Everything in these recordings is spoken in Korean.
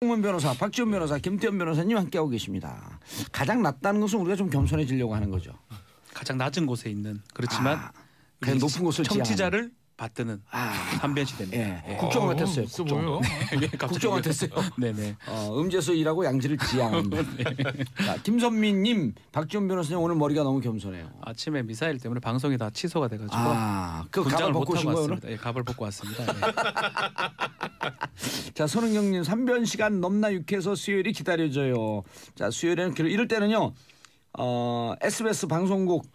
박정문 변호사, 박지원 변호사, 김태현 변호사님 함께하고 계십니다. 가장 낫다는 것은 우리가 좀 겸손해지려고 하는 거죠. 가장 낮은 곳에 있는 그렇지만 그냥 높은 곳을 청취자를 받드는 한변시대입니다. 예. 국정 같았어요. 국정. 국정 같았어요. 네네. 음제서 일하고 양지를 지향한다. 자, 김선미님, 박지원 변호사님 오늘 머리가 너무 겸손해요. 아침에 미사일 때문에 방송이 다 취소가 돼가지고 그 가발 벗고 오신 거예요 오늘? 예, 가발 벗고 왔습니다. 예. 자, 손흥경님 3변 시간 넘나 육해서 수요일이 기다려져요. 자, 수요일에는 이럴 때는요. SBS 방송국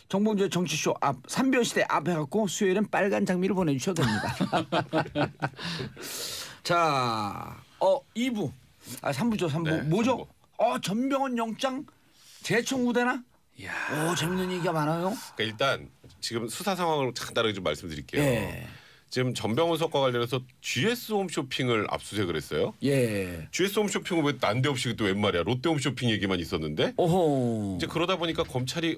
정봉주의 정치쇼 앞 3변 시대 앞 해갖고 수요일엔 빨간 장미를 보내주셔도 됩니다. 자, 2부 3부죠 3부 네, 뭐죠? 전병헌 영장 재청구되나? 오, 재밌는 얘기가 많아요. 그러니까 일단 지금 수사 상황을 간단하게 좀 말씀드릴게요. 예. 지금 전병헌 수석과 관련해서 GS 홈쇼핑을 압수수색을 했어요. 예. GS 홈쇼핑은 왜 난데없이 또 웬 말이야? 롯데 홈쇼핑 얘기만 있었는데. 오호. 이제 그러다 보니까 검찰이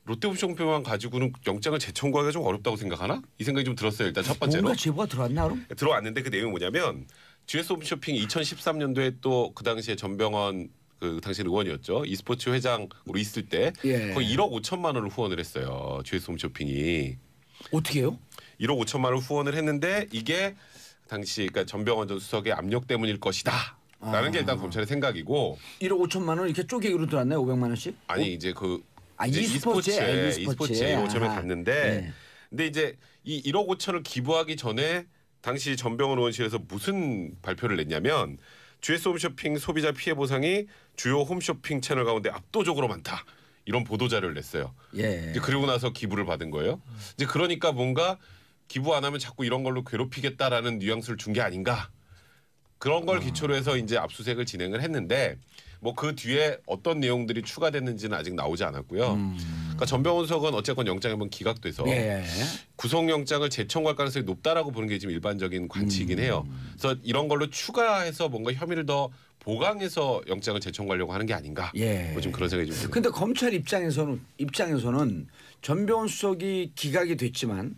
롯데 홈쇼핑만 가지고는 영장을 재청구하기가 좀 어렵다고 생각하나? 이 생각이 좀 들었어요. 일단 첫 번째로. 뭔가 제보가 들어왔나 그럼? 들어왔는데 그 내용이 뭐냐면 GS 홈쇼핑이 2013년도에 또 그 당시에 전병헌 그 당시 의원이었죠. e스포츠 회장으로 있을 때 거의 1억 5천만 원을 후원을 했어요. GS 홈쇼핑이. 어떻게 해요? 1억 5천만 원을 후원을 했는데 이게 당시 그러니까 전병헌 전 수석의 압력 때문일 것이다. 라는 게 일단 검찰의 생각이고 1억 5천만 원 이렇게 쪼개기로 들어왔나요? 500만 원씩? 아니 이제 그 e스포츠에 1억 5천을 갔는데 근데 이제 이 1억 5천을 기부하기 전에 당시 전병헌 의원실에서 무슨 발표를 냈냐면 GS 홈쇼핑 소비자 피해 보상이 주요 홈쇼핑 채널 가운데 압도적으로 많다. 이런 보도 자료를 냈어요. 이제 그리고 나서 기부를 받은 거예요. 이제 그러니까 뭔가 기부 안 하면 자꾸 이런 걸로 괴롭히겠다라는 뉘앙스를 준 게 아닌가. 그런 걸 기초로 해서 이제 압수수색을 진행을 했는데 뭐 그 뒤에 어떤 내용들이 추가됐는지는 아직 나오지 않았고요. 그러니까 전병헌 수석은 어쨌건 영장이 한번 기각돼서 구속영장을 재청구할 가능성이 높다라고 보는 게 지금 일반적인 관측이긴 해요. 그래서 이런 걸로 추가해서 뭔가 혐의를 더 보강해서 영장을 재청구하려고 하는 게 아닌가. 뭐 좀 그런 생각이 좀 듭니다. 그런데 검찰 입장에서는 전병헌 수석이 기각이 됐지만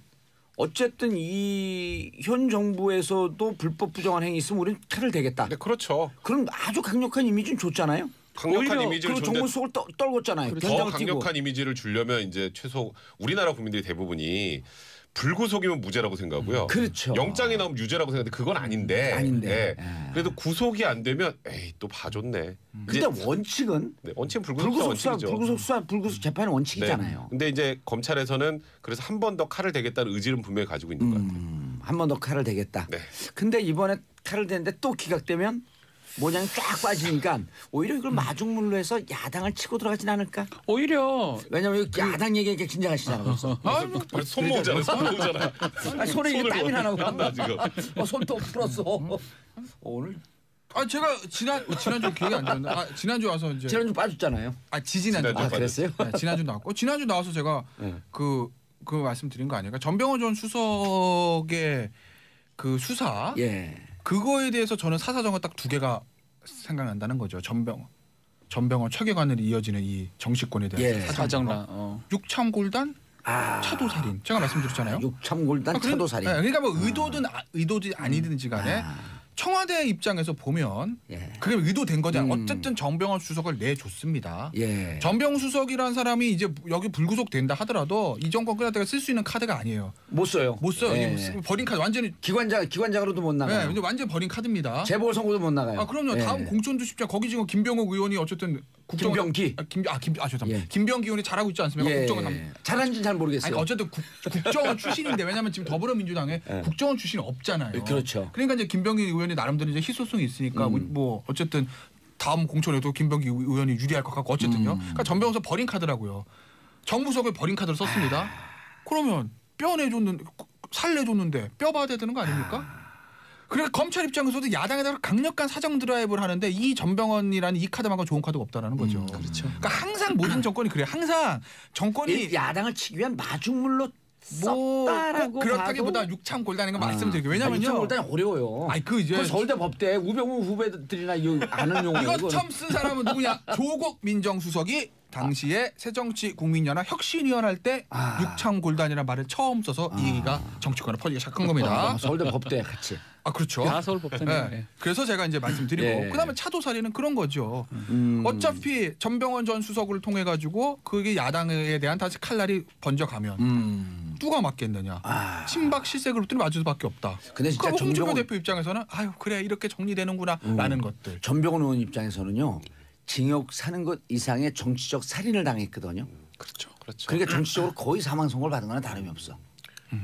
어쨌든 이 현 정부에서도 불법 부정한 행위 있으면 우리는 칼을 대겠다. 네, 그렇죠. 그럼 아주 강력한 이미지는 줬잖아요. 강력한 이미지를 그리고 정부 수석을 떨궜잖아요. 더 강력한 이미지를 주려면 이제 최소 우리나라 국민들이 대부분이 불구속이면 무죄라고 생각하고요. 그렇죠. 영장이 나오면 유죄라고 생각하는데 그건 아닌데. 그래도 구속이 안 되면 에이 또 봐줬네. 근데 원칙은 불구속 수사 불구속 재판의 원칙이잖아요. 네. 근데 이제 검찰에서는 그래서 한 번 더 칼을 대겠다는 의지는 분명히 가지고 있는 것 같아요. 한 번 더 칼을 대겠다. 네. 근데 이번에 칼을 대는데 또 기각되면 모양이 쫙 빠지니까 오히려 이걸 마중물로 해서 야당을 치고 들어가진 않을까? 오히려 왜냐면 야당 얘기가 긴장하시잖아요. 벌써. 손 모으잖아요. 손에 이게 땀이 나고 한다 지금. 손도 풀었어. 오늘 제가 지난주 기억이 안 나는데 지난주 와서 이제 지난주 빠졌잖아요. 지지난주 그랬어요? 네, 지난주 나왔고 지난주 나와서 제가 그 말씀드린 거 아니에요? 전병헌 전 수석의 그 수사 그거에 대해서 저는 사사정은 딱 두 개가 생각난다는 거죠. 전병헌 최계관으로 이어지는 이 정치권에 대한 사정랑 육참골단 차도살인 제가 말씀드렸잖아요. 육참골단 차도살인. 그러니까 뭐 의도든 아니든지 간에 청와대 입장에서 보면 그게 의도된 거냐. 어쨌든 전병헌 수석을 내줬습니다. 전병헌 수석이라는 사람이 이제 여기 불구속된다 하더라도 이 정권 끝날 쓸 수 있는 카드가 아니에요. 못 써요. 이게 버린 카드 완전히 기관장으로도 못 나가요. 근데 완전 버린 카드입니다. 재보궐선거도 못 나가요. 그럼요. 다음 공천도 쉽지 않고 거기 지금 김병욱 의원이 어쨌든 김병기. 죄송합니다. 김병기 의원이 잘하고 있지 않습니까? 국정은 잘하는지 잘 모르겠어요. 어쨌든 국정원 출신인데 왜냐하면 지금 더불어민주당에 국정원 출신이 없잖아요. 그렇죠. 그러니까 이제 김병기 의원이 나름대로 이제 희소성이 있으니까 뭐 어쨌든 다음 공천에도 김병기 의원이 유리할 것 같고 어쨌든요. 그러니까 전병헌 버린 카드라고요. 정부석을 버린 카드를 썼습니다. 그러면 살 내줬는데 뼈 받아야 되는 거 아닙니까? 그래서 검찰 입장에서도 야당에다가 강력한 사정 드라이브를 하는데 이 전병헌이라는 이 카드만큼 좋은 카드가 없다라는 거죠. 그렇죠. 그러니까 항상 모든 정권이 그래요. 항상 정권이 야당을 치기 위한 마중물로 썼다라고 그렇다기보다 육참골단인 거 말씀드릴게요. 왜냐면요. 육참골단이 어려워요. 이제 서울대 법대 우병우 후배들이나 아는 용어. 이거 처음 쓴 사람은 누구냐? 조국 민정수석이 당시에 새정치국민연합 혁신위원 할 때 육창골단이라는 말을 처음 써서 이 얘기가 정치권에 퍼지기 시작한 겁니다. 서울대 법대 같이. 그렇죠. 다 서울 법전이에요. 네. 그래서 제가 이제 말씀드리고 예. 그다음에 차도살이는 그런 거죠. 어차피 전병헌 전 수석을 통해 가지고 그게 야당에 대한 다시 칼날이 번져가면 누가 맞겠느냐. 친박 실세그룹들이 맞을 수밖에 없다. 근데 진짜 그럼 홍준표 전병헌 대표 입장에서는 아유 그래 이렇게 정리되는구나라는 것들. 전병헌 의원 입장에서는요. 징역 사는 것 이상의 정치적 살인을 당했거든요. 그렇죠. 그러니까 정치적으로 거의 사망 선고를 받은 거나 다름이 없어.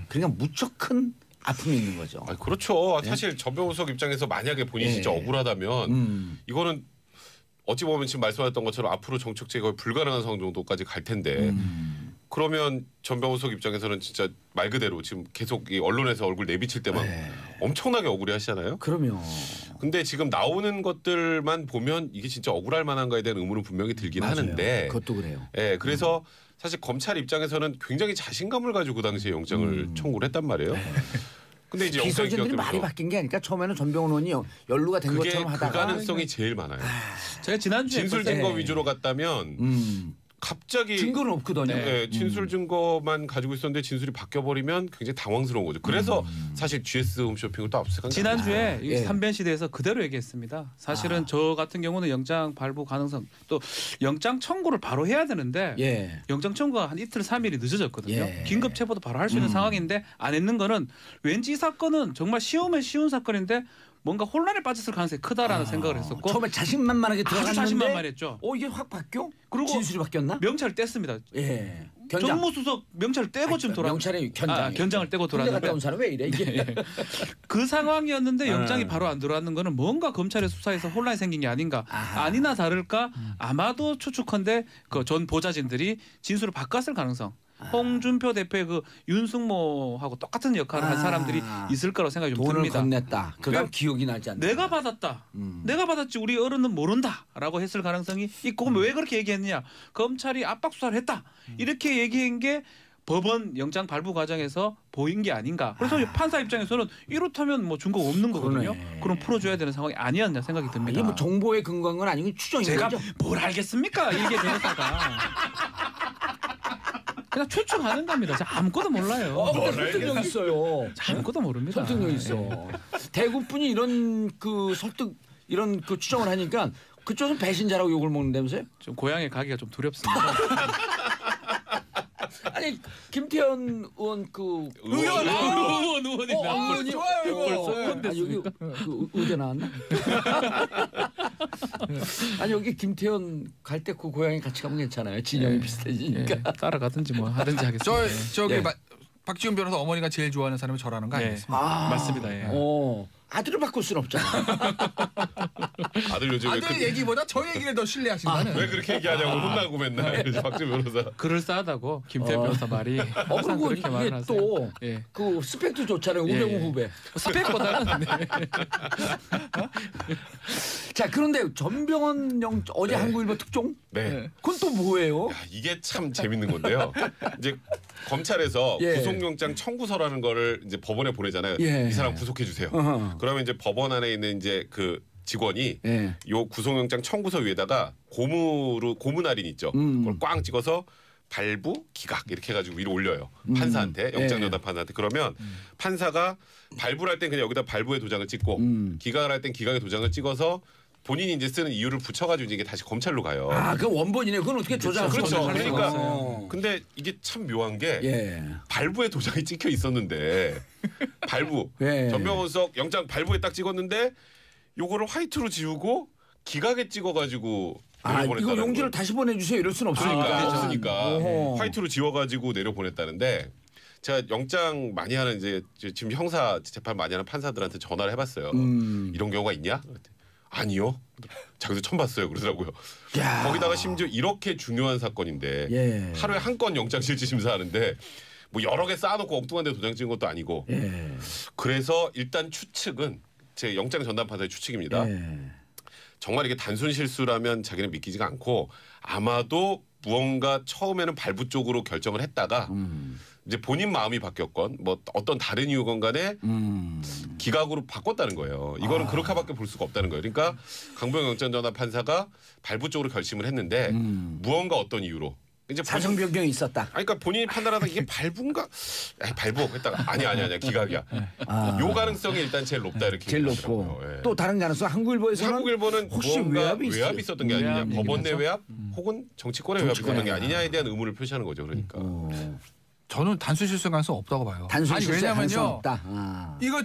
그러니까 무척 큰 아픔이 있는 거죠. 그렇죠. 사실 전병헌 수석 입장에서 만약에 본인이 진짜 억울하다면 이거는 어찌 보면 지금 말씀하셨던 것처럼 앞으로 정책 제거가 불가능한 상황 정도까지 갈 텐데 그러면 전병헌 수석 입장에서는 진짜 말 그대로 지금 계속 이 언론에서 얼굴 내비칠 때만 엄청나게 억울해 하시잖아요. 그럼요. 근데 지금 나오는 것들만 보면 이게 진짜 억울할 만한가에 대한 의문은 분명히 들긴 맞아요. 하는데 그것도 그래요. 예, 그래서 사실 검찰 입장에서는 굉장히 자신감을 가지고 그 당시에 영장을 청구를 했단 말이에요. 근데 이제 기소진들이 말이 바뀐 게 아니까 처음에는 전병헌 의원이 연루가 된 그게 것처럼 그 하다가 가능성이 제일 많아요. 제가 지난주에 진술 증거 위주로 갔다면 갑자기 증거는 없거든요. 네, 진술 증거만 가지고 있었는데 진술이 바뀌어 버리면 굉장히 당황스러운 거죠. 그래서 사실 GS 홈쇼핑을 또 압수한 게 지난주에 예. 삼변시대에서 그대로 얘기했습니다. 사실은 저 같은 경우는 영장 발부 가능성 또 영장 청구를 바로 해야 되는데 예. 영장 청구가 한 이틀 3일이 늦어졌거든요. 예. 긴급 체포도 바로 할 수 있는 상황인데 안 했는 거는 왠지 이 사건은 정말 쉬우면 쉬운 사건인데 뭔가 혼란에 빠졌을 가능성이 크다라는 생각을 했었고 처음에 자신만만하게 아주 들어갔는데 자신만만했죠. 이게 확 바뀌어? 그리고 진술이 바뀌었나? 명찰을 뗐습니다. 예. 견장. 정무수석 명찰을 떼고 지금 돌아. 명찰의 견장. 견장을 떼고 군대 갔다 돌아왔는데 온 사람 왜 이래 이게? 그 상황이었는데 영장이 바로 안 들어왔는 거는 뭔가 검찰의 수사에서 혼란이 생긴 게 아닌가. 아니나 다를까 아마도 추측컨대 그 전 보좌진들이 진술을 바꿨을 가능성. 홍준표 대표의 그 윤승모하고 똑같은 역할을 한 사람들이 있을 거라고 생각이 좀 돈을 듭니다. 건넸다. 그건 기억이 나지 않나. 내가 받았다. 내가 받았지 우리 어른은 모른다라고 했을 가능성이 있고 그럼 왜 그렇게 얘기했느냐. 검찰이 압박 수사를 했다. 이렇게 얘기한 게 법원 영장 발부 과정에서 보인 게 아닌가. 그래서 판사 입장에서는 이렇다면 뭐 증거가 없는 거거든요. 그러네. 그럼 풀어줘야 되는 상황이 아니었냐 생각이 듭니다. 이게 뭐 정보에 근거한 건 아니고 추정인 제가 거죠? 뭘 알겠습니까? 이게 변호사가. 그냥 추측하는 겁니다. 제가 아무것도 몰라요. 설득력 있어요. 아무것도 모릅니다. 설득력 있어. 대구 분이 이런 그 설득 이런 그 추정을 하니까 그쪽은 배신자라고 욕을 먹는다면서요? 좀 고향에 가기가 좀 두렵습니다. 아니 김태현 의원 그 의원이 의원이 좋아요, 이거. 벌써 아니 여기 그 의대 나왔나? 아니 여기 김태현 갈 때 그 고향에 같이 가면 괜찮아요. 진영이 비슷해지니까. 예, 따라가든지 뭐 하든지 하겠습니다. 저기 예. 박지훈 변호사 어머니가 제일 좋아하는 사람이 저라는 거 예. 아니겠습니까? 맞습니다. 예. 아들을 바꿀 순 없잖아. 아들 요즘 아들 얘기보다 저 얘기를 더 신뢰하신다는. 왜 그렇게 얘기하냐고 혼나고 맨날 박지훈 변호사. 그럴싸하다고 김태현 변호사 말이 항상 그리고 그렇게 말을 이게 하세요. 또 예. 그 스펙도 좋잖아요. 우병우 예. 후배. 스펙보다는 네. 자 그런데 전병헌 어제 한국일보 특종? 네. 그건 또 뭐예요? 야, 이게 참 재밌는 건데요. 이제 검찰에서 예. 구속영장 청구서라는 거를 이제 법원에 보내잖아요. 예. 이 사람 구속해 주세요. 어허. 그러면 이제 법원 안에 있는 이제 그 직원이 예. 요 구속영장 청구서 위에다가 고문 할인 있죠. 그걸 꽝 찍어서 발부 기각 이렇게 해가지고 위로 올려요. 판사한테 영장 전담 판사한테. 그러면 판사가 발부를 할 땐 그냥 여기다 발부의 도장을 찍고 기각을 할 땐 기각의 도장을 찍어서 본인이 이제 쓰는 이유를 붙여가지고 이게 다시 검찰로 가요. 아, 그 원본이네. 그건 어떻게 조작할 수 그렇죠. 없는 그러니까 거예요. 근데 이게 참 묘한 게 예. 발부에 도장이 찍혀 있었는데 발부 예. 전병헌 수석 영장 발부에 딱 찍었는데 요거를 화이트로 지우고 기각에 찍어가지고 아, 내려보냈다는 이거 용지를 거예요. 다시 보내주세요. 이럴 수는 없으니까. 그러니까 없으니까 오호. 화이트로 지워가지고 내려보냈다는데 제가 영장 많이 하는 이제 지금 형사 재판 많이 하는 판사들한테 전화를 해봤어요. 이런 경우가 있냐? 아니요. 자기도 처음 봤어요. 그러더라고요. 야. 거기다가 심지어 이렇게 중요한 사건인데 예. 하루에 한 건 영장 실질 심사하는데 뭐 여러 개 쌓아놓고 엉뚱한 데 도장 찍은 것도 아니고 예. 그래서 일단 추측은 제 영장 전담 판사의 추측입니다. 예. 정말 이게 단순 실수라면 자기는 믿기지가 않고 아마도 무언가 처음에는 발부 쪽으로 결정을 했다가 이제 본인 마음이 바뀌었건 뭐 어떤 다른 이유건 간에 기각으로 바꿨다는 거예요. 이거는 그렇게밖에 볼 수가 없다는 거예요. 그러니까 강부영 영장전담 판사가 발부 쪽으로 결심을 했는데 무언가 어떤 이유로 이제 사정 변경이 있었다. 아니, 그러니까 본인이 판단하다 이게 발부인가? 발부 했다가 아니야 기각이야. 요 가능성이 일단 제일 높다 이렇게 제일 높고 얘기하더라고요. 예. 또 다른 가능성 한국일보에서는 한국일보는 혹시 무언가 외압이 있었던 게 아니냐, 외압 법원 내 얘기면서? 외압 혹은 정치권의 외압이 있었던 게 아니냐에 대한 의문을 표시하는 거죠. 그러니까. 저는 단순 실수 가능성 없다고 봐요. 단순 실수 가능성 왜냐면요. 없다. 이거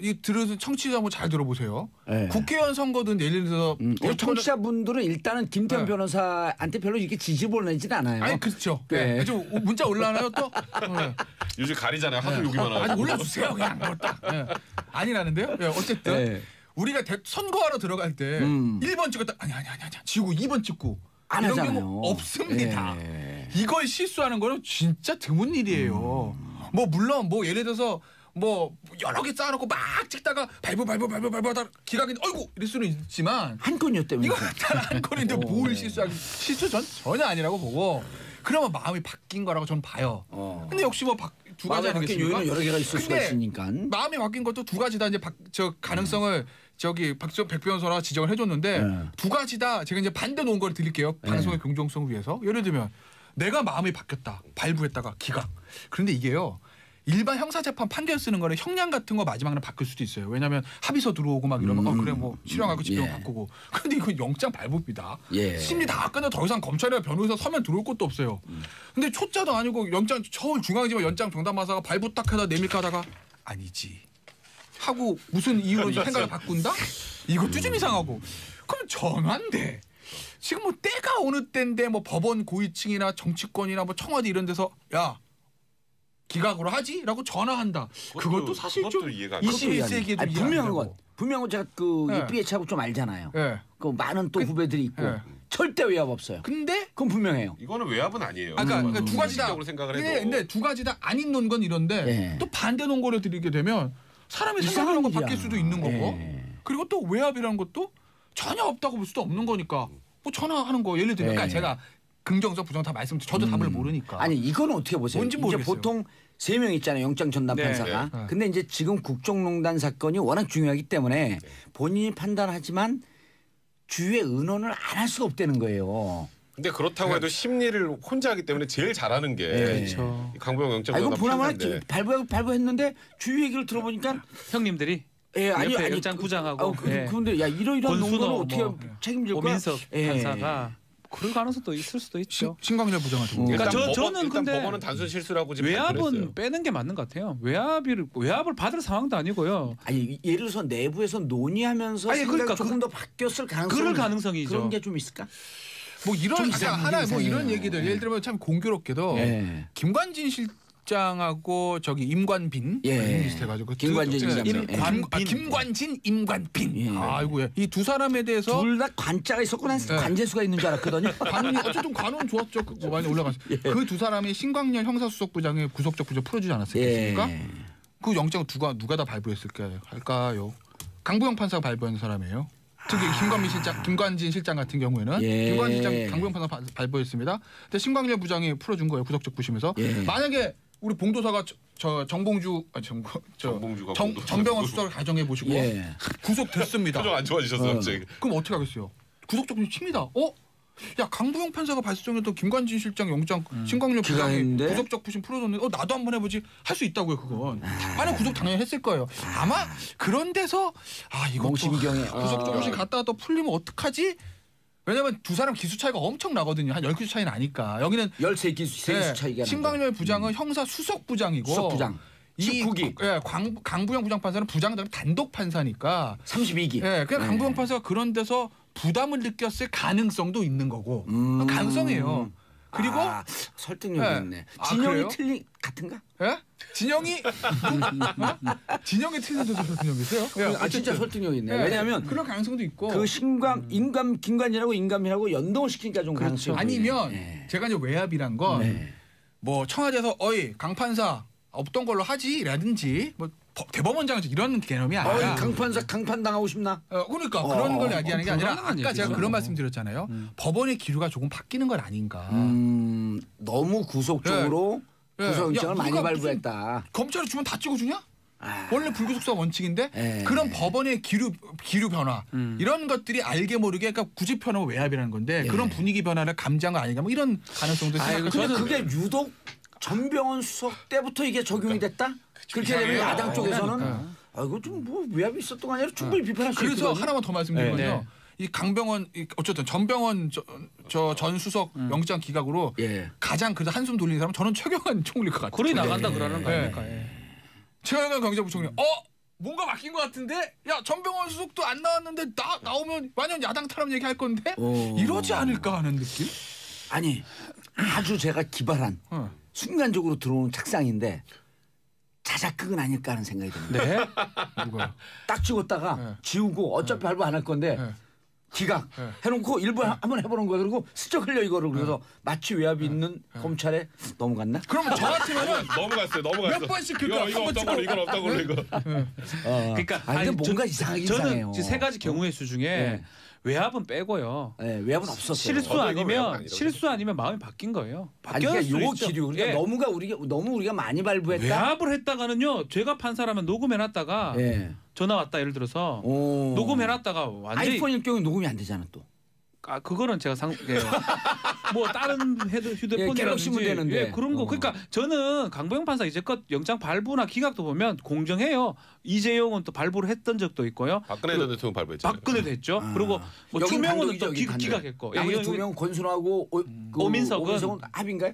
이 들으신 청취자 한번 잘 들어보세요. 네. 국회의원 선거든 예를 들어서 우리 청취자분들은 일단은 김태현 네. 변호사한테 별로 이렇게 지지 보내지는 않아요. 아니 그렇죠. 네. 네. 좀 문자 올라나요 또? 네. 요즘 가리잖아요. 하도 욕이만 하고. 아니 올려주세요 그냥 뭐 딱. 네. 아니라는데요. 네. 어쨌든 네. 우리가 선거하러 들어갈 때 1번 찍었다 아니 지우고 2번 찍고 안 이런 하잖아요. 경우 없습니다. 네. 이걸 실수하는 거는 진짜 드문 일이에요. 뭐 물론 뭐 예를 들어서 뭐 여러 개 쌓아놓고 막 찍다가 발부 하다 기각이 어이구 이럴 수는 있지만 한 건이었다면서. 이거 단 한 건인데 뭘 실수하기 실수 전 전혀 아니라고 보고 그러면 마음이 바뀐 거라고 저는 봐요. 근데 역시 뭐 두 가지 마음에 바뀐 요인은 여러 개가 있을 수가 근데 있으니까. 마음이 바뀐 것도 두 가지다 이제 저 가능성을 백 변호사가 지적을 해줬는데 두 가지다 제가 이제 반대 놓은 걸 드릴게요. 방송의 공정성을 위해서. 예를 들면 내가 마음이 바뀌었다. 발부했다가 기각. 그런데 이게요. 일반 형사재판 판결 쓰는 거는 형량 같은 거 마지막에 바뀔 수도 있어요. 왜냐하면 합의서 들어오고 막 이러면 그래 뭐 실형하고 집행 예. 바꾸고. 근데 이건 영장 발부입니다. 예. 심리 다 끝나 더 이상 검찰이나 변호사 서면 들어올 것도 없어요. 근데 초짜도 아니고 영장 서울중앙지법 연장 병담판사가 발부 딱 하다 내밀까 하다가 아니지 하고 무슨 이유로 생각을 바꾼다? 이것도 좀 이상하고. 그럼 전화인데 지금 뭐 때가 어느 때인데 뭐 법원 고위층이나 정치권이나 뭐 청와대 이런 데서 야 기각으로 하지?라고 전화한다. 그것도 사실 좀 그것도 이해가 안 가요. 21세기에 좀 분명한 건 제가 그 네. UPH하고 좀 알잖아요. 예. 그 많은 또 후배들이 있고 네. 절대 외압 없어요. 근데 그건 분명해요. 이거는 외압은 아니에요. 그러니까 두 가지다. 상식적으로 생각을 해도. 근데 두 가지다 아닌 논 건 이런데 예. 또 반대 논거를 드리게 되면 사람이 이상한 생각하는 건 일이야. 바뀔 수도 있는 거고 예. 그리고 또 외압이라는 것도 전혀 없다고 볼 수도 없는 거니까 뭐 전화하는 거 예를 들면 예. 그러니까 제가 긍정적 부정 다 말씀드려 저도 답을 모르니까 아니 이거는 어떻게 보세요? 뭔지 이제 모르겠어요. 보통 3명 있잖아요. 영장 전담 네. 판사가. 네. 근데 이제 지금 국정농단 사건이 워낙 중요하기 때문에 본인이 판단하지만 주위의 의논을 안 할 수가 없다는 거예요. 근데 그렇다고 해도 심리를 혼자 하기 때문에 제일 잘하는 게 그렇죠. 강부영 영장 아, 이거 전담 보나마나 판사인데. 발부했는데 주위 얘기를 들어보니까 형님들이 예, 옆에 영장 부장하고 예. 그런데 야 이러이러한 권순호 농도는 어떻게 뭐 책임질 거야? 오민석 예. 판사가 그럴 가능성도 있을 수도 있죠. 신광렬 부장한테 보고. 그러니까 일단 저는 일단 근데 법원은 단순 실수라고 지금 발표를 외압은 했어요. 빼는 게 맞는 것 같아요. 외압을 받을 상황도 아니고요. 아니 예를 들어서 내부에서 논의하면서 아니, 생각이 그러니까 조금 더 바뀌었을 가능성이 그럴 가능성이죠. 그런 게 좀 있을까? 뭐 이런 좀 이상한 하나 뭐 이상해요. 이런 얘기들 예를 들면 참 공교롭게도 예. 김관진 실장하고 저기 임관빈 예. 이름 비슷해가지고 김관진 김관진 임관빈 예. 아이고 이 두 사람에 대해서 둘 다 관자가 있었고 난 네. 관제수가 있는 줄 알았거든요. 관운이 어쨌든 관운 좋았죠. 뭐 많이 올라갔어요. 그 두 사람이 신광렬 형사수석부장의 구속적 부정 풀어주지 않았습니까? 예. 그 영장 누가 다 발부했을까요? 강부영 판사가 발부한 사람이에요. 특히 김관진 실장 같은 경우에는 예. 김관진 실장 강부영 판사 발부했습니다. 근데 신광렬 부장이 풀어준 거예요. 구속적 부심에서. 예. 만약에 우리 봉도사가 정봉주가 정병원 수사를 가정해 보시고 예. 구속됐습니다. 표정 안 좋아지셨어요, 갑자기. 그럼 어떻게 하겠어요? 구속적 부심 칩니다. 야 강부영 판사가 발송했던 김관진 실장 영장 신광렬 부장이 기각했는데? 구속적 부심 풀어줬는데 나도 한번 해보지 할 수 있다고요 그건. 만약 구속 당연히 했을 거예요. 아마 그런 데서 이것도 몽심경에. 구속적 부심 갔다가 또 풀리면 어떡하지? 왜냐면 두 사람 기수 차이가 엄청 나거든요. 한 10기수 차이 나니까. 여기는 13기수 차이가 신광렬 부장은 형사 수석 부장이고 수석부장. 이 19기. 강부영 부장 판사는 부장은 단독 판사니까 32기. 그냥 강부영 판사가 그런 데서 부담을 느꼈을 가능성도 있는 거고 가능성이에요. 그리고 설득력이 예. 있네. 아, 진영이 그래요? 틀린 같은가? 예? 진영이 진영이 틀린 데도 설득력 있어요? 진짜 설득력이 있네. 예. 왜냐하면 그런 가능성도 있고 그 김관진하고 임관빈하고 연동을 시키니까 좀 가능성이 아니면 보이네. 예. 제가 이제 외압이란 건 네. 뭐 청와대에서 어이 강 판사 없던 걸로 하지라든지 뭐 대법원장 이런 개념이 아니라 강판 당하고 싶나? 그러니까 그런 걸 이야기하는 게 아니라 불가능한 아까 제가 얘기죠. 그런 말씀 드렸잖아요. 법원의 기류가 조금 바뀌는 건 아닌가. 너무 구속적으로 예. 구속영장을 야, 많이 누가 발부했다. 검찰이 주면 다 찍어주냐? 원래 불구속사 원칙인데 예. 그런 법원의 기류 변화 이런 것들이 알게 모르게 그러니까 구집 변화 외압이라는 건데 그런 분위기 변화를 감지한 거 아닌가 뭐 이런 가능성도 근데 생각합니다. 그게 유독 전병헌 수석 때부터 이게 적용이 됐다? 그렇게 되면 이상해요. 야당 쪽에서는 이거 좀 뭐 외압이 있었던 거 아니라 충분히 비판할 수 그래서 있거든요. 하나만 더 말씀드리면요. 네. 이 강병원 어쨌든 전병헌 전 수석 영장 기각으로 예. 가장 그래도 한숨 돌리는 사람은 저는 최경환 총리일 것 같아요. 굴이 나간다 그러는 거 네. 아닙니까? 예. 최경환 경제부총리 뭔가 바뀐 것 같은데 야 전병헌 수석도 안 나왔는데 나오면 완전 야당 타람 얘기할 건데 이러지 않을까 하는 느낌? 아니 아주 제가 기발한 순간적으로 들어오는 착상인데 자작극은 아닐까 하는 생각이 듭니다. 네. 누가? 딱 찍었다가 네. 지우고 어차피 발부 안 할 건데 네. 기각 네. 해놓고 일부 한번 해보는 거야. 그리고 슬쩍 흘려 이거를 그래서 마치 외압이 있는 검찰에 넘어갔나? 그러면 저 같으면은 넘어갔어요. 몇 번씩 그러니까 이거 한 없던 번 걸로 이건 없던 걸로 이거. 그러니까 근데 아니, 뭔가 이상하긴 이상해요. 저는 세 가지 경우의 수 중에 네. 외압은 빼고요. 네, 외압은 없었어요. 실수 저도 이거 외압 아니라고 실수 아니면 마음이 바뀐 거예요. 아니 바뀌었을 그러니까 요 수 있죠. 기류 그러니까 예. 너무 우리가 많이 발부했다. 외압을 했다가는요. 제가 판사라면 녹음해놨다가 예. 전화 왔다 예를 들어서 오. 녹음해놨다가 완전히 아이폰일 경우 녹음이 안 되잖아 또. 그거는 제가 뭐 다른 휴대폰이라든지 갤럭시면 되는데. 예, 그런 거 그러니까 저는 강보영 판사 이제껏 영장 발부나 기각도 보면 공정해요. 이재용은 또 발부를 했던 적도 있고요. 박근혜 전 대통령 발부했잖아요. 박근혜도 했죠. 그리고 뭐 여긴 추명호는 또 단독이죠, 여긴 기각했고. 나머지 예, 두 명 권순하고 오민석은 합인가요?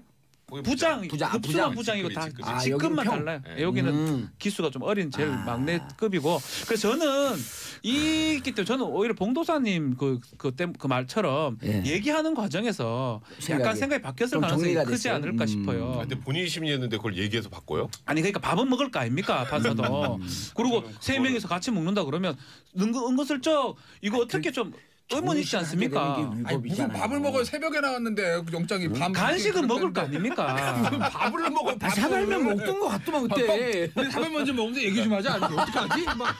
부장, 부장, 급수만 부장. 부장이고 그치, 다 그치. 아, 직급만 여기는 평. 달라요. 네. 여기는 기수가 좀 어린 제일 막내급이고. 그래서 저는 있기 때문에 저는 오히려 봉도사님 그 말처럼 예. 얘기하는 과정에서 약간 생각이 바뀌었을 좀 가능성이 정리가 크지 됐어요. 않을까 싶어요. 근데 본인이 심리했는데 그걸 얘기해서 바꿔요? 아니 그러니까 밥은 먹을 거 아닙니까 판사도. 그리고 세 명이서 같이 먹는다 그러면 은근슬쩍 이거 어떻게 좀 의문 있지 않습니까? 아니 무슨 밥을 먹어요? 새벽에 나왔는데 영장이 밤 간식은 먹을 거 아닙니까? 무슨 밥을 먹어? 사발면 먹던 거 같더만 그때. 우리 사발 먼저 먹는데 얘기 좀 하자. 아니 어떡하지? 막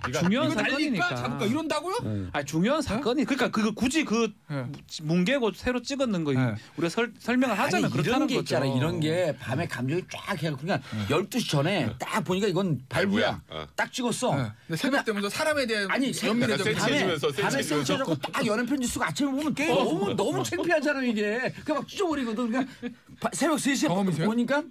기각. 중요한 이거 날릴까? 사건이니까. 잡을까? 이런다고요? 아 중요한 사건이 그러니까 그거 굳이 그 네. 뭉개고 새로 찍었는 거 네. 우리가 설명을 하자면 아니, 이런 그렇다는 게 거죠. 있잖아. 이런 게 밤에 감정이 쫙 해가 그러니까 12시 전에 딱 보니까 이건 발부야. 발부야. 딱 찍었어. 네. 근데 새벽 되면서 사람에 대한 아니 연민의 약간 정 센치해지면서 밤에 센치해져고 딱 연애 편지 쓰고 아침에 보면 너무 창피하잖아 이게. 그러니까 막 찢어버리거든. 그러니까 새벽 3시에 경험이세요? 보니까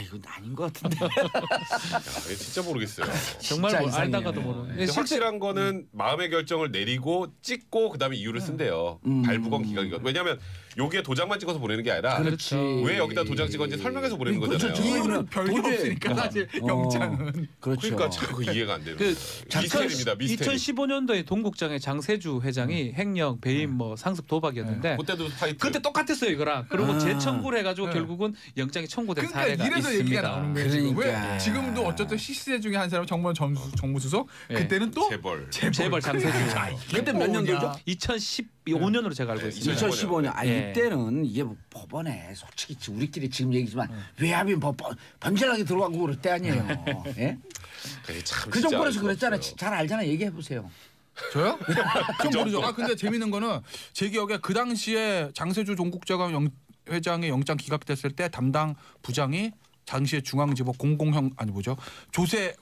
이건 아닌 것 같은데. 이거 진짜 모르겠어요. 정말 진짜 뭐 이상해요. 알다가도 모르는. 근데 확실한 거는 마음의 결정을 내리고 찍고 그다음에 이유를 쓴대요. 발부건 기각이건. 왜냐하면 여기에 도장만 찍어서 보내는 게 아니라 그렇지. 왜 여기다 도장 찍었는지 설명해서 보내는 그렇죠. 거잖아요. 이유는 별게 도저히- 없으니까 사실 영장은. 그렇죠. 그러니까 참 이해가 안 되는 그 거예요. 미스테리입니다. 미스테리. 2015년도에 동국장의 장세주 회장이 횡령, 배임, 뭐 상습 도박이었는데 그때도 파이트. 그때 똑같았어요 이거랑. 그리고 재청구를 해가지고 결국은 영장이 청구된 그러니까 사례가 이래서 있습니다. 얘기가 나오는 거예요. 지금. 그러니까. 왜 지금도 어쨌든 시세 중에 한 사람 정무원 정무수석 예. 그때는 또 재벌. 재벌 장세주. 그때 몇 년도죠? 2015년으로 제가 알고 있습니다. 2015년. 예. 이때는 이게 뭐 법원에 솔직히 우리끼리 지금 얘기지만 외압이 번질하게 들어가고 그럴 때 아니에요. 예? 참 그 진짜 정권에서 알수 그랬잖아. 없어요. 잘 알잖아. 얘기해 보세요. 저요? 좀 모르죠. 근데 재밌는 거는 제 기억에 그 당시에 장세주 동국장 회장의 영장 기각됐을 때 담당 부장이 당시에 중앙지법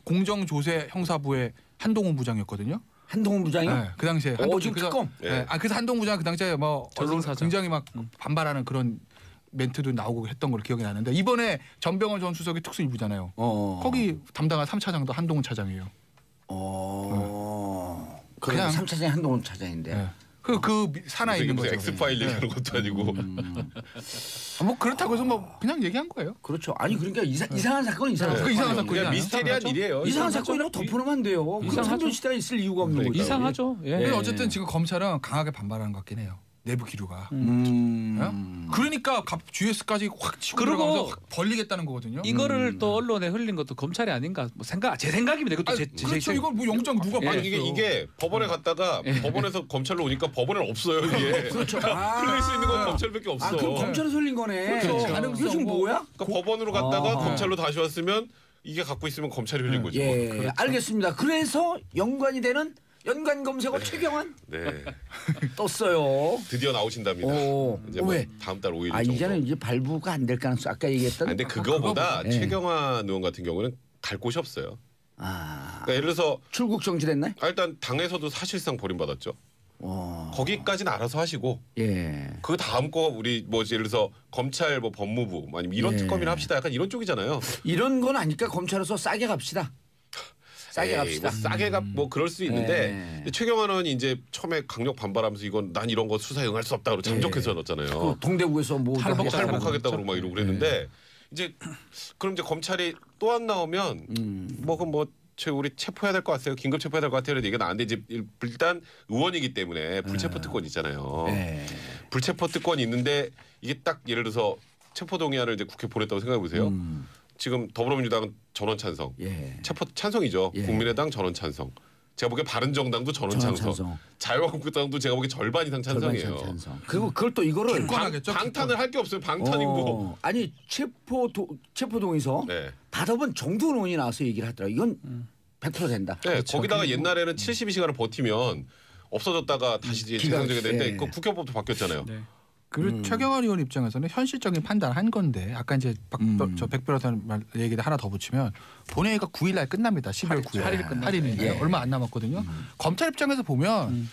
공정조세 형사부의 한동훈 부장이었거든요. 한동훈 부장이요? 네, 그 당시에 지금 특검. 네. 그래서 한동훈 부장 그 당시에 뭐 전론사장. 굉장히 막 반발하는 그런 멘트도 나오고 했던 걸 기억이 나는데 이번에 전병헌 전 수석이 특수일부잖아요. 거기 담당한 3차장도 한동훈 차장이에요. 그냥 그냥- 3차장이 한동훈 차장인데. 네. 그 산하에 있는 무슨 거죠. 엑스파일 얘기하는 것도 아니고. 뭐 그렇다고 해서 뭐 그냥 얘기한 거예요. 그렇죠. 아니 그러니까 이상한 사건은 이상한 그 사건. 이상한 사건이 그냥 아니에요? 미스테리한 일이에요. 이상한 사건이라고 덮어놓으면 안 돼요. 그럼 이상하죠. 삼전 시대가 있을 이유가 없는 거죠. 이상하죠. 예. 근데 어쨌든 지금 검찰은 강하게 반발하는 것 같긴 해요. 내부 기류가. 음. 그러니까 GS까지 확 치고 그리고 들어가면서 확 벌리겠다는 거거든요. 이거를 또 언론에 흘린 것도 검찰이 아닌가 뭐 제 생각입니다. 이것도 그렇죠. 이거 뭐 영장 누가 예. 받았어요? 이게 법원에 갔다가 법원에서 검찰로 오니까 법원에는 없어요 이게. 그렇죠. 흘릴 수 있는 건 검찰밖에 없어. 아, 그럼 검찰에서 흘린 거네. 그렇죠. 이거 지금 뭐야? 그러니까 법원으로 갔다가 아. 검찰로 다시 왔으면 이게 갖고 있으면 검찰이 흘린 거죠. 예, 그렇죠. 알겠습니다. 그래서 연관이 되는 연관 검색어 최경환 네. 떴어요. 드디어 나오신답니다. 오. 이제 뭐 왜? 다음 달 5일 아, 정도. 이제는 이제 발부가 안 될 가능성 아까 얘기했던. 근데 그거보다 그거보다. 최경환 의원 같은 경우는 갈 곳이 없어요. 아, 그러니까 예를 들어서 출국 정지됐나요? 일단 당에서도 사실상 버림받았죠. 어. 거기까지는 알아서 하시고 예. 그 다음 거 우리 뭐 예를 들어서 검찰 뭐 법무부 아니면 이런 예. 특검이나 합시다. 약간 이런 쪽이잖아요. 이런 건 아니까 검찰에서 싸게 갑시다. 싸게 에이, 갑시다. 뭐 싸게 뭐 그럴 수 있는데 예. 근데 최경환 의원이 이제 처음에 강력 반발하면서 이건 난 이런 거 수사에 응할 수 없다고 잠적해서 넣었잖아요. 그 동대구에서 뭐 탈북하겠다고 막 이러고 그랬는데 이제 그럼 이제 검찰이 또 안 나오면 뭐 우리 체포해야 될 것 같아요. 긴급 체포해야 될 것 같아요. 이게 나는데 이제 일단 의원이기 때문에 불체포 특권 있잖아요. 예. 불체포 특권이 있는데 이게 딱 예를 들어서 체포 동의안을 이제 국회 보냈다고 생각해 보세요. 지금 더불어민주당은 전원 찬성, 예. 체포 찬성이죠. 예. 국민의당 전원 찬성. 제가 보기에 바른정당도 전원 전원 찬성. 찬성. 자유한국당도 제가 보기에 절반 이상 찬성이에요. 찬성. 그리고 그걸 또 이거를 기권하겠죠. 방탄을 할 게 없어요. 방탄이고 뭐. 아니 체포 동의서 네. 받아본 정두원 의원이 나와서 얘기를 하더라고. 이건 100% 된다. 네, 거기다가 옛날에는 72시간을 버티면 없어졌다가 다시 이제 기각, 재상정이 되는데 예. 그 국회법도 바뀌었잖아요. 네. 그리고 최경환 의원 입장에서는 현실적인 판단을 한 건데 아까 이제 백 변호사님 얘기를 하나 더 붙이면 본회의가 9일 날 끝납니다. 12월 9일. 8일 끝나요. 8일인데 예. 얼마 안 남았거든요. 검찰 입장에서 보면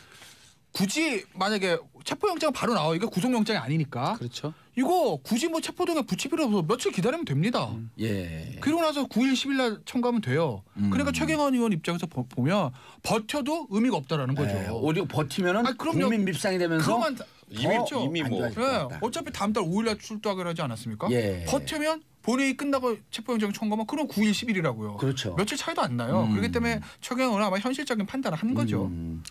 굳이 만약에 체포영장 바로 나와 이게 구속영장이 아니니까 그렇죠. 이거 굳이 뭐 체포동에 붙일 필요 없어 며칠 기다리면 됩니다. 예. 그러고 나서 9일 10일 날 청구하면 돼요. 그러니까 최경환 의원 입장에서 보면 버텨도 의미가 없다라는 거죠. 예. 오히려 버티면은 아니, 그럼요. 국민 밉상이 되면서 그것만 이미 뭐. 네, 어차피 다음 달 5일 날 출두하기로 하지 않았습니까? 예. 버티면 본회의 끝나고 체포영장 청구하면 그럼 9일 10일이라고요. 그렇죠. 며칠 차이도 안 나요. 그렇기 때문에 최경환 의원은 아마 현실적인 판단을 한 거죠.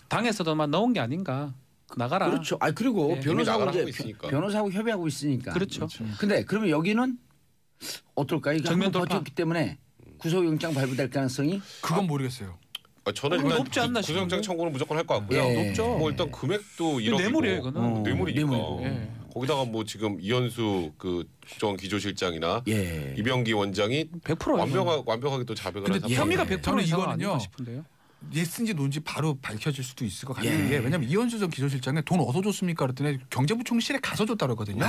당에서도만 넣은 게 아닌가. 나가라. 그렇죠. 아 그리고 예. 변호사하고 이미 나가라 이제 하고 있으니까. 변호사하고 협의하고 있으니까. 그렇죠. 근데 그러면 여기는 어떨까요? 이거 정면 한번 돌파. 버텼기 때문에 구속영장 발부될 가능성이 그건 모르겠어요. 저는 일단 높지 않나 구속영장 싶은데? 청구는 무조건 할 것 같고요. 예. 높죠. 뭐 일단 금액도 1억이고 뇌물이에요, 이거는. 뇌물이니까. 뇌물이고. 예. 거기다가 뭐 지금 이현수 그 국정원 기조실장이나 예. 이병기 원장이 100%예요. 완벽하게 또 자백을 근데 해서 혐의가 예. 100% 저는 이상 이거는요. 아닌가 싶은데요. 예스인지 노인지 바로 밝혀질 수도 있을 것 같은 예. 게 왜냐면 이현수 전 기조실장에 돈 어디서 줬습니까? 그랬더니 경제부총실에 가서 줬다고 그러거든요.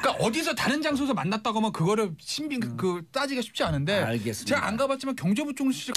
그러니까 어디서 다른 장소에서 만났다고 하면 그거를 그 따지기가 쉽지 않은데 알겠습니다. 제가 안 가봤지만 경제부총실